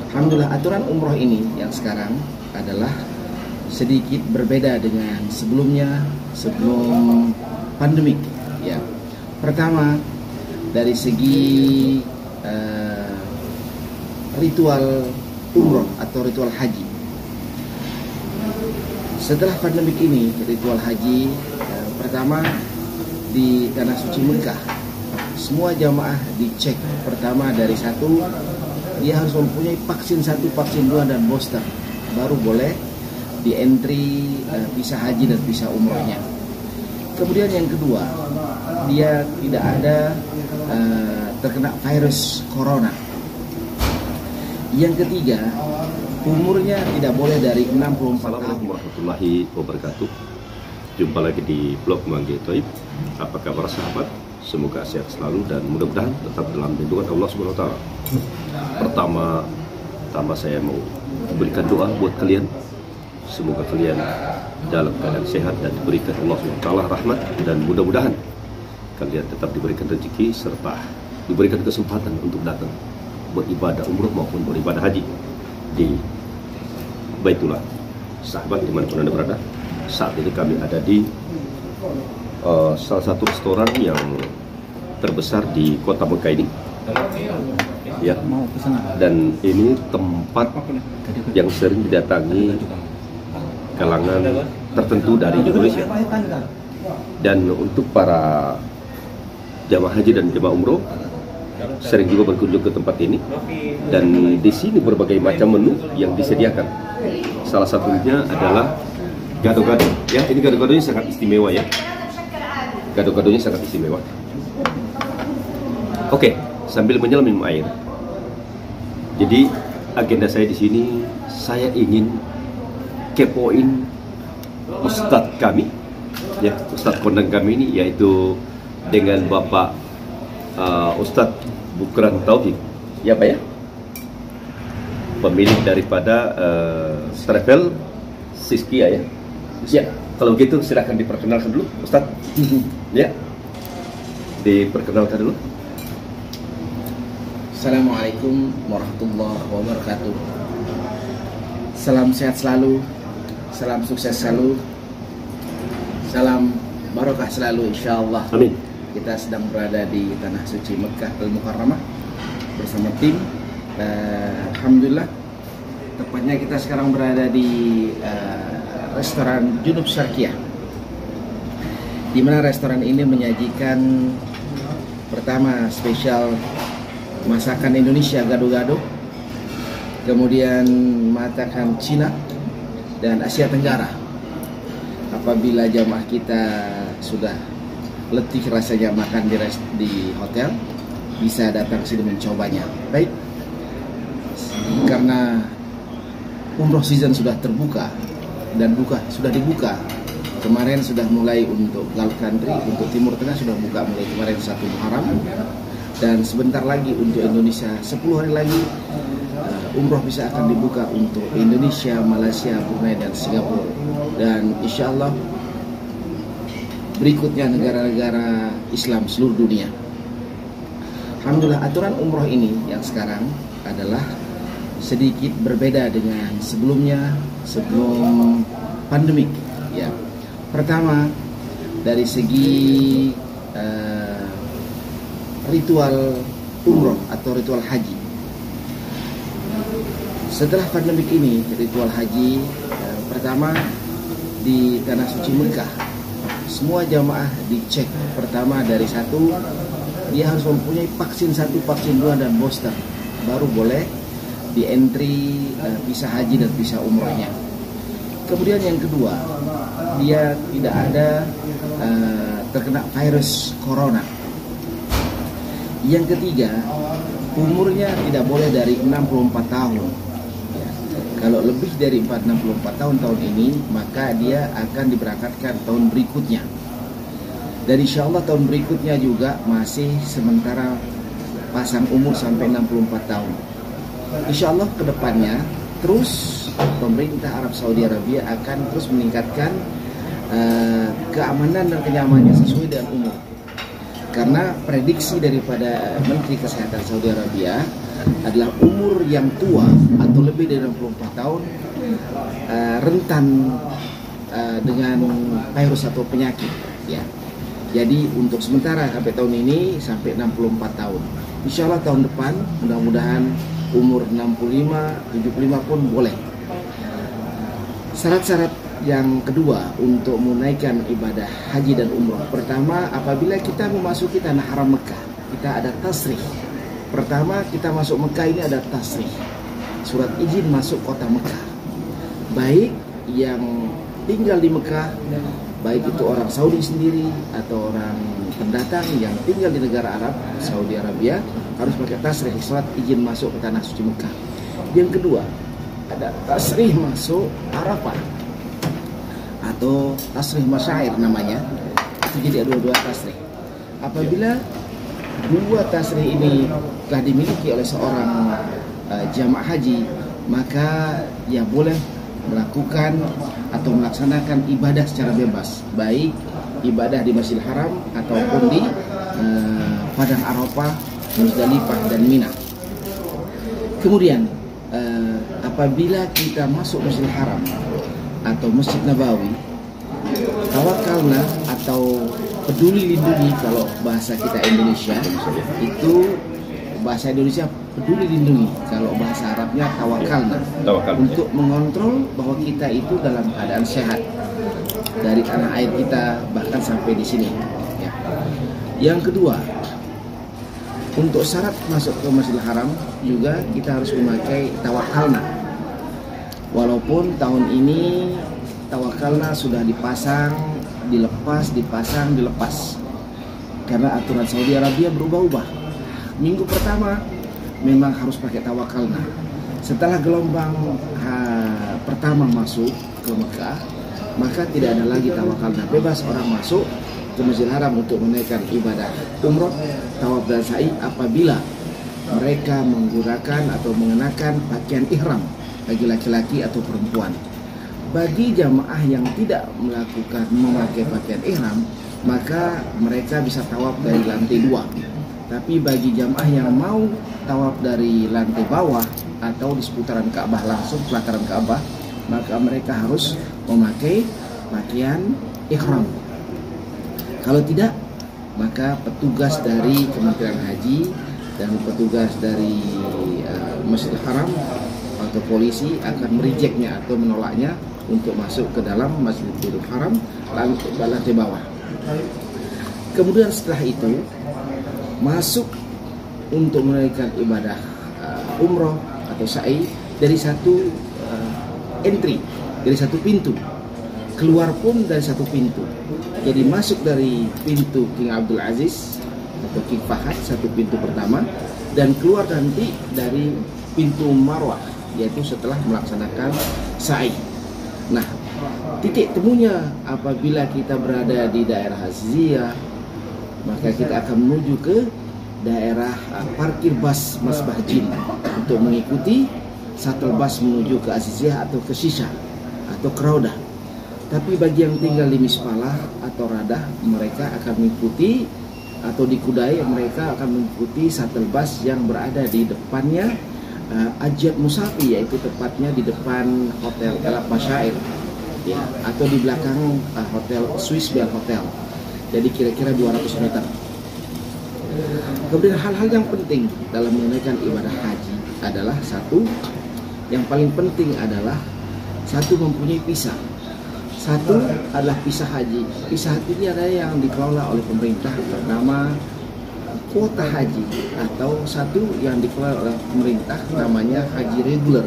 Alhamdulillah, aturan umroh ini yang sekarang adalah sedikit berbeda dengan sebelumnya, sebelum pandemik. Ya, pertama dari segi ritual umroh atau ritual haji. Setelah pandemik ini, ritual haji pertama di tanah suci Mekah, semua jamaah dicek pertama dari satu, dia harus mempunyai vaksin 1, vaksin 2 dan booster, baru boleh di entry visa haji dan visa umrohnya. Kemudian yang kedua, dia tidak ada terkena virus corona. Yang ketiga, umurnya tidak boleh dari 64 tahun. Assalamualaikum warahmatullahi wabarakatuh. Jumpa lagi di blog Mangge Toib. Apa kabar sahabat? Semoga sehat selalu dan mudah-mudahan tetap dalam lindungan Allah Subhanahu wa taala. Pertama saya mau berikan doa buat kalian. Semoga kalian dalam keadaan sehat dan diberikan Allah Subhanahu wa taala rahmat, dan mudah-mudahan kalian tetap diberikan rezeki serta diberikan kesempatan untuk datang beribadah umroh maupun beribadah haji di Baitullah. Sahabat dimanapun Anda berada, saat ini kami ada di salah satu restoran yang terbesar di kota Mekah ini, ya. Dan ini tempat yang sering didatangi kalangan tertentu dari Indonesia. Dan untuk para jamaah haji dan jamaah umroh sering juga berkunjung ke tempat ini. Dan di sini berbagai macam menu yang disediakan. Salah satunya adalah gado-gado. Ya, ini gado-gadonya sangat istimewa ya. Gado-gadonya sangat istimewa. Oke, sambil menyelam minum air. Jadi agenda saya di sini, saya ingin kepoin ustadz kami, ya, ustadz kondang kami ini, yaitu dengan Bapak Ustadz Bukran Taufik, ya Pak ya, pemilik daripada Travel Siskia ya. Ya, kalau gitu silahkan diperkenalkan dulu Ustadz. Ya, diperkenalkan dulu. Assalamualaikum warahmatullahi wabarakatuh. Salam sehat selalu, salam sukses selalu, salam barokah selalu insyaallah. Amin. Kita sedang berada di tanah suci Mekah Al-Mukarramah bersama tim. Alhamdulillah, tepatnya kita sekarang berada di restoran Junub Syarqiyah, di mana restoran ini menyajikan pertama spesial masakan Indonesia, gado-gado, kemudian masakan Cina dan Asia Tenggara. Apabila jamaah kita sudah letih rasanya makan di hotel, bisa datang sini mencobanya. Baik, karena umroh season sudah terbuka dan sudah dibuka. Kemarin sudah mulai untuk Gulf Country, untuk Timur Tengah sudah buka mulai kemarin 1 Muharram, dan sebentar lagi untuk Indonesia 10 hari lagi umroh bisa akan dibuka untuk Indonesia, Malaysia, Brunei dan Singapura, dan insya Allah berikutnya negara-negara Islam seluruh dunia. Alhamdulillah, aturan umroh ini yang sekarang adalah sedikit berbeda dengan sebelumnya, sebelum pandemik. Ya, pertama dari segi ritual umroh atau ritual haji. Setelah pandemik ini, ritual haji pertama di tanah suci Mekah, semua jamaah dicek pertama dari satu, dia harus mempunyai vaksin 1, vaksin 2 dan booster, baru boleh di entry visa haji dan visa umrohnya. Kemudian yang kedua, dia tidak ada terkena virus corona. Yang ketiga, umurnya tidak boleh dari 64 tahun. Ya, kalau lebih dari 64 tahun ini, maka dia akan diberangkatkan tahun berikutnya. Dan insya Allah tahun berikutnya juga masih sementara pasang umur sampai 64 tahun. Insya Allah kedepannya terus pemerintah Arab Saudi Arabia akan terus meningkatkan keamanan dan kenyamanan sesuai dengan umur. Karena prediksi daripada Menteri Kesehatan Saudi Arabia, adalah umur yang tua atau lebih dari 64 tahun, rentan dengan virus atau penyakit, ya. Jadi untuk sementara sampai tahun ini sampai 64 tahun. Insya Allah tahun depan mudah-mudahan umur 65, 75 pun boleh. Syarat-syarat yang kedua untuk menunaikan ibadah haji dan umroh. Pertama, apabila kita memasuki tanah haram Mekah, kita ada tasrih. Pertama, kita masuk Mekah ini ada tasrih, surat izin masuk kota Mekah. Baik yang tinggal di Mekah, baik itu orang Saudi sendiri atau orang pendatang yang tinggal di negara Arab, Saudi Arabia, harus pakai tasrih, surat izin masuk ke tanah suci Mekah. Yang kedua, ada tasrih masuk Arafah atau tasrih masyair namanya. Itu jadi dua-dua tasrih. Apabila dua tasrih ini telah dimiliki oleh seorang jamaah haji, maka ia boleh melakukan atau melaksanakan ibadah secara bebas, baik ibadah di Masjidil Haram ataupun di Padang Arafah, Muzdalifah dan Mina. Kemudian apabila kita masuk Masjidil Haram atau Masjid Nabawi, tawakalna atau peduli lindungi, kalau bahasa kita Indonesia itu bahasa Indonesia peduli lindungi, kalau bahasa Arabnya tawakalna, untuk mengontrol bahwa kita itu dalam keadaan sehat dari tanah air kita bahkan sampai di sini, ya. Yang kedua, untuk syarat masuk ke Masjidil Haram juga kita harus memakai tawakalna. Walaupun tahun ini tawakalna sudah dipasang, dilepas, dipasang, dilepas, karena aturan Saudi Arabia berubah-ubah. Minggu pertama memang harus pakai tawakalna. Setelah gelombang pertama masuk ke Mekah, maka tidak ada lagi tawakalna. Bebas orang masuk ke Masjidil Haram untuk menaikkan ibadah umroh, tawaf dan sa'i apabila mereka menggunakan atau mengenakan pakaian ihram bagi laki-laki atau perempuan. Bagi jamaah yang tidak memakai pakaian ihram, maka mereka bisa tawaf dari lantai 2. Tapi bagi jamaah yang mau tawaf dari lantai bawah atau di seputaran Ka'bah, langsung pelataran Ka'bah, maka mereka harus memakai pakaian ihram. Kalau tidak, maka petugas dari Kementerian Haji dan petugas dari Masjidil Haram atau polisi akan merejectnya atau menolaknya untuk masuk ke dalam Masjidil Haram lantai bawah. Kemudian setelah itu masuk untuk menunaikan ibadah umroh atau sa'i dari satu entry, dari satu pintu. Keluar pun dari satu pintu. Jadi masuk dari pintu King Abdul Aziz atau King Fahad, satu pintu pertama, dan keluar nanti dari pintu Marwah, yaitu setelah melaksanakan sa'i. Nah, titik temunya apabila kita berada di daerah Aziziyah, maka kita akan menuju ke daerah parkir bus Masbah Jin untuk mengikuti shuttle bus menuju ke Aziziyah atau ke Shisha atau ke Raudah. Tapi bagi yang tinggal di Mispalah atau Radah, mereka akan mengikuti atau di Kudai, mereka akan mengikuti shuttle bus yang berada di depannya Ajat Musafi, yaitu tepatnya di depan Hotel El Masyair, ya, atau di belakang Hotel Swiss Bell Hotel. Jadi kira-kira 200 meter. Kemudian hal-hal yang penting dalam menunaikan ibadah haji adalah satu, yang paling penting adalah satu, mempunyai visa. Satu adalah visa haji. Visa haji ini ada yang dikelola oleh pemerintah bernama kuota haji, atau satu yang dikelola oleh pemerintah namanya haji reguler,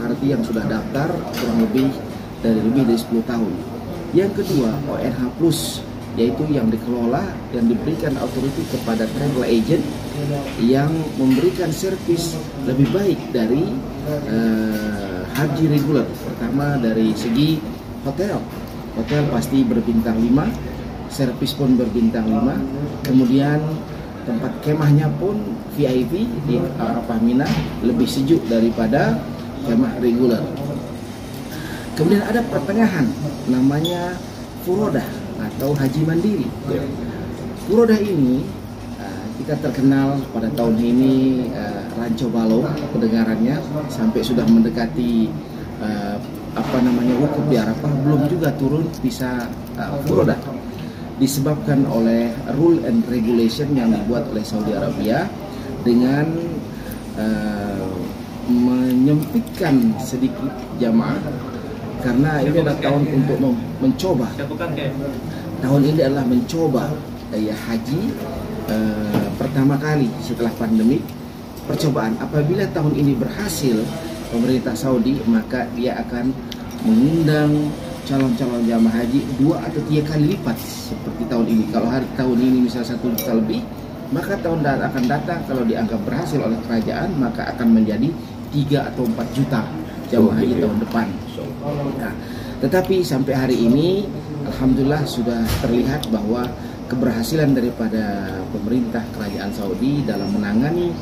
arti yang sudah daftar kurang lebih dari 10 tahun. Yang kedua ONH Plus, yaitu yang dikelola dan diberikan authority kepada travel agent yang memberikan servis lebih baik dari haji reguler. Pertama dari segi hotel pasti berbintang 5, servis pun berbintang 5, kemudian tempat kemahnya pun VIP di Arafah Mina, lebih sejuk daripada kemah reguler. Kemudian ada pertengahan namanya furodah atau haji mandiri. Furodah ini kita terkenal pada tahun ini rancu balo kedengarannya sampai sudah mendekati wukuf di Arafah, belum juga turun visa furodah, disebabkan oleh rule and regulation yang dibuat oleh Saudi Arabia dengan menyempitkan sedikit jamaah, karena ini adalah tahun untuk mencoba. Tahun ini adalah mencoba haji pertama kali setelah pandemi. Percobaan, apabila tahun ini berhasil pemerintah Saudi, maka dia akan mengundang calon-calon jamaah haji 2 atau 3 kali lipat seperti tahun ini. Kalau tahun ini misalnya 1 juta lebih, maka tahun akan datang kalau dianggap berhasil oleh kerajaan, maka akan menjadi 3 atau 4 juta jamaah haji tahun depan. Nah, tetapi sampai hari ini alhamdulillah sudah terlihat bahwa keberhasilan daripada pemerintah kerajaan Saudi dalam menangani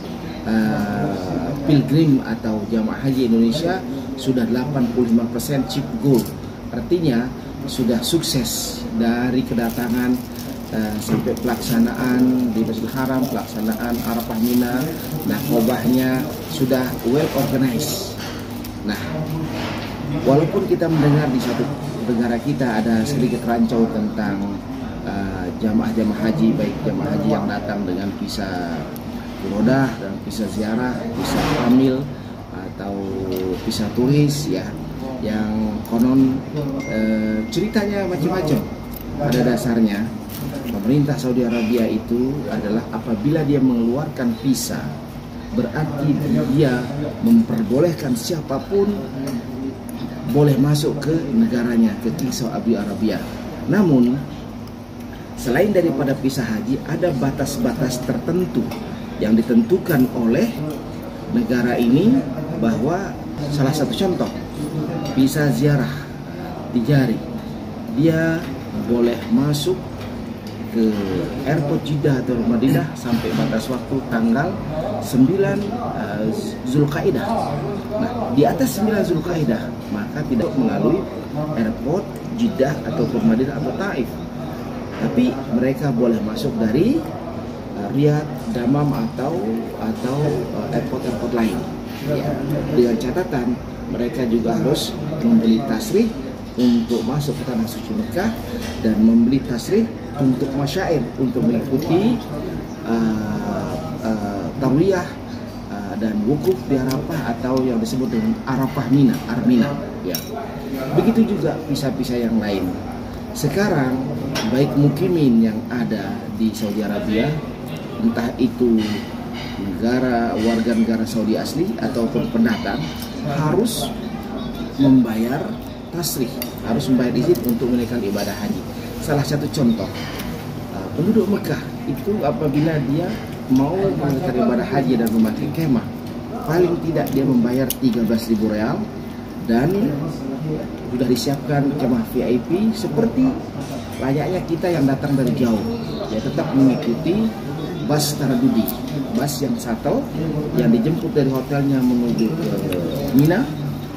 pilgrim atau jamaah haji Indonesia sudah 85% chip goal. Artinya sudah sukses dari kedatangan sampai pelaksanaan di Masjidil Haram, pelaksanaan Arafah Mina, nakobahnya sudah well organized. Nah, walaupun kita mendengar di satu negara kita ada sedikit rancau tentang jamaah-jamaah haji, baik jamaah haji yang datang dengan visa furodah dan visa ziarah, visa hamil atau visa turis ya, yang konon ceritanya macam-macam. Pada dasarnya pemerintah Saudi Arabia itu adalah apabila dia mengeluarkan visa, berarti dia memperbolehkan siapapun boleh masuk ke negaranya, ke King Saudi Arabia. Namun selain daripada visa haji, ada batas-batas tertentu yang ditentukan oleh negara ini, bahwa salah satu contoh visa ziarah tijari, dia boleh masuk ke airport Jeddah atau Madinah sampai batas waktu tanggal 9 Zulkaidah. Nah, di atas 9 Zulkaidah maka tidak melalui airport Jeddah ataupun Madinah atau Taif, tapi mereka boleh masuk dari Riyadh, Damam atau airport-airport lain. Ya, dengan catatan mereka juga harus membeli tasrih untuk masuk ke tanah suci Mekah dan membeli tasrih untuk masyair, untuk mengikuti tarwiyah dan wukuf di Arafah atau yang disebut dengan Arafah Mina, Armina. Ya, begitu juga visa-visa yang lain. Sekarang baik mukimin yang ada di Saudi Arabia, entah itu warga negara Saudi asli ataupun pendatang, harus membayar tasrih, harus membayar izin untuk menunaikan ibadah haji. Salah satu contoh, penduduk Mekah itu apabila dia mau menunaikan ibadah haji dan memakai kemah, paling tidak dia membayar 13.000 real, dan sudah disiapkan kemah VIP seperti layaknya kita yang datang dari jauh. Ya, tetap mengikuti bus taradudi, bus yang shuttle yang dijemput dari hotelnya menuju ke Mina,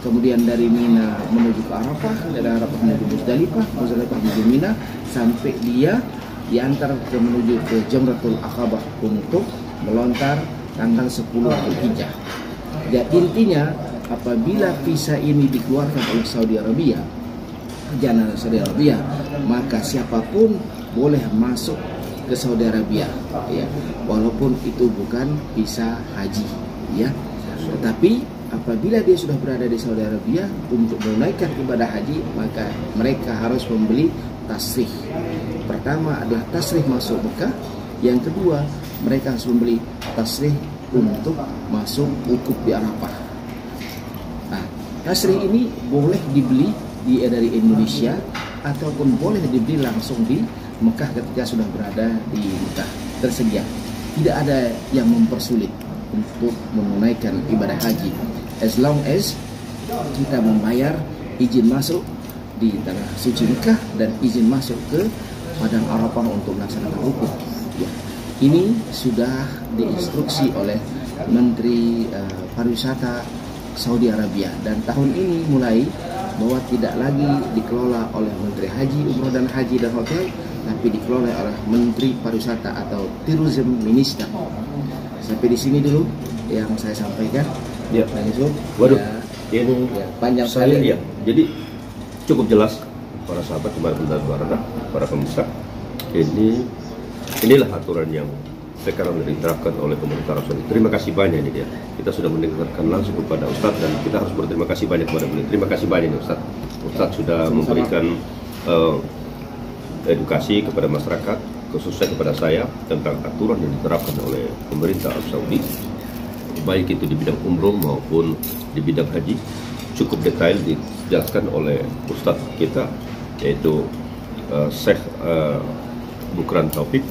kemudian dari Mina menuju ke Arafah, dari Arafah menuju Muzdalifah, Muzdalifah menuju Mina, sampai dia diantar menuju ke Jamratul Aqabah untuk melontar tanggal 10 Dzulhijjah. Ya, intinya apabila visa ini dikeluarkan oleh Saudi Arabia, kerajaan Saudi Arabia, maka siapapun boleh masuk ke Saudi Arabia, ya, walaupun itu bukan visa haji, ya. Tetapi apabila dia sudah berada di Saudi Arabia untuk menunaikan ibadah haji, maka mereka harus membeli tasrih. Pertama adalah tasrih masuk Mekah, yang kedua mereka harus membeli tasrih untuk masuk wukuf di Arafah. Nah, tasrih ini boleh dibeli dari Indonesia ataupun boleh dibeli langsung di Mekah ketika sudah berada di Mekah, tersedia. Tidak ada yang mempersulit untuk menunaikan ibadah haji, as long as kita membayar izin masuk di tanah suci Mekah dan izin masuk ke Padang Arafah untuk melaksanakan wukuf. Ya, ini sudah diinstruksi oleh Menteri Pariwisata Saudi Arabia, dan tahun ini mulai bahwa tidak lagi dikelola oleh Menteri Haji, Umroh dan Haji dan Hotel, tapi dikelola oleh Menteri Pariwisata atau Tourism Minister. Sampai di sini dulu yang saya sampaikan. Ya. Bang Yusuf. Waduh, Ya, ini ya, panjang saya sekali. ya. Jadi cukup jelas para sahabat kemarin para pemirsa. Inilah aturan yang sekarang diterapkan oleh pemerintah Arab Saudi. Terima kasih banyak ini dia. Kita sudah mendengarkan langsung kepada Ustadz dan kita harus berterima kasih banyak kepada beliau. Terima kasih banyak Ustadz. Ustadz sudah memberikan edukasi kepada masyarakat, khususnya kepada saya tentang aturan yang diterapkan oleh pemerintah Arab Saudi, baik itu di bidang umroh maupun di bidang haji. Cukup detail dijelaskan oleh Ustadz kita, yaitu Syekh Bukran Taufik.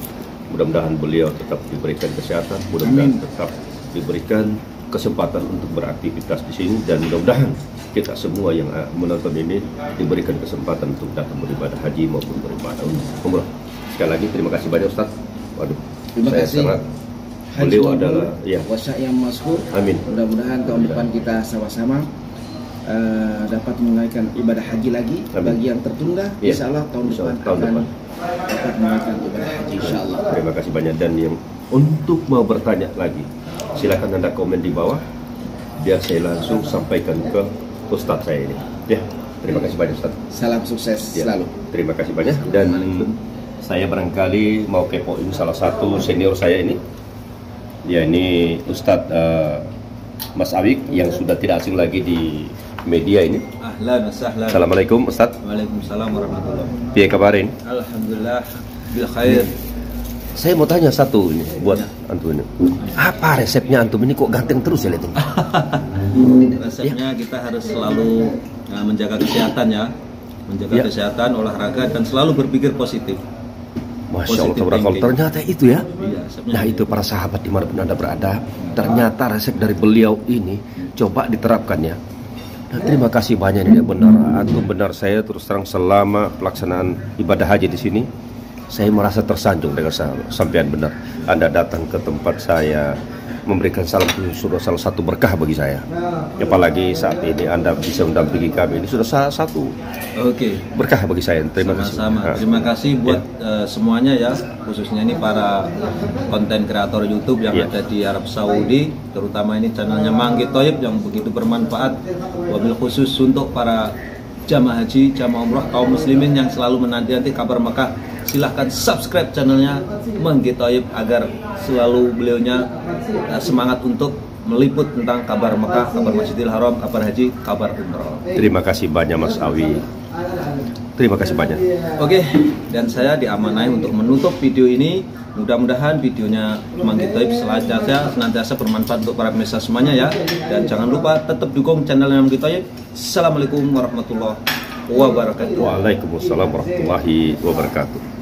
Mudah-mudahan beliau tetap diberikan kesehatan, mudah-mudahan tetap diberikan kesempatan untuk beraktivitas di sini, dan mudah-mudahan kita semua yang menonton ini diberikan kesempatan untuk datang beribadah haji maupun beribadah umrah. Sekali lagi terima kasih banyak Ustaz. Waduh, terima kasih. Beliau adalah ya. Wasa yang maskur. Amin. Mudah-mudahan tahun depan kita sama-sama dapat menunaikan ibadah haji lagi. Amin. Bagi yang tertunda, ya. insya Allah tahun depan akan dapat menunaikan ibadah haji, insya Allah. Terima kasih banyak. Dan yang untuk mau bertanya lagi, silakan Anda komen di bawah, biar saya langsung sampaikan ke Ustadz saya ini. Ya, terima kasih banyak Ustadz. Salam sukses selalu. Terima kasih banyak. Dan saya barangkali mau kepoin salah satu senior saya ini. Ya, ini Ustadz Mas Awik yang sudah tidak asing lagi di media ini. Ahlan wa sahlan. Assalamualaikum Ustadz. Waalaikumsalam warahmatullahi wabarakatuh. Piye kabarin? Alhamdulillah bil khair. Saya mau tanya satu ini buat antum ini. Apa resepnya antum ini kok ganteng terus ya, Letung? Resepnya kita harus selalu menjaga kesehatan ya. Menjaga kesehatan, olahraga, dan selalu berpikir positif. Masya Allah, tabarakallah. Ternyata itu ya. Iya, Nah itu para sahabat dimanapun Anda berada, ternyata resep dari beliau ini coba diterapkan ya. Nah, terima kasih banyak ini benar. Antum benar, saya terus terang selama pelaksanaan ibadah haji di sini, saya merasa tersanjung dengan sampean benar. Anda datang ke tempat saya, memberikan salam itu sudah salah satu berkah bagi saya. Apalagi saat ini Anda bisa mendampingi kami, ini sudah salah satu berkah bagi saya. Terima kasih. Sama-sama. Terima kasih buat semuanya ya, khususnya ini para konten kreator YouTube yang ada di Arab Saudi, terutama ini channelnya Manggi Thoyib yang begitu bermanfaat. Wabil khusus untuk para jamaah haji, jamaah umrah, kaum muslimin yang selalu menanti-nanti kabar Mekah. Silahkan subscribe channelnya Manggi Thoyib agar selalu beliaunya semangat untuk meliput tentang kabar Mekah, kabar Masjidil Haram, kabar haji, kabar umrah. Terima kasih banyak Mas Awi. Terima kasih banyak. Oke, dan saya diamanai untuk menutup video ini. Mudah-mudahan videonya Manggi Thoyib senantiasa bermanfaat untuk para pemirsa semuanya ya. Dan jangan lupa tetap dukung channelnya Manggi Thoyib. Assalamualaikum warahmatullahi wabarakatuh. Waalaikumsalam warahmatullahi wabarakatuh.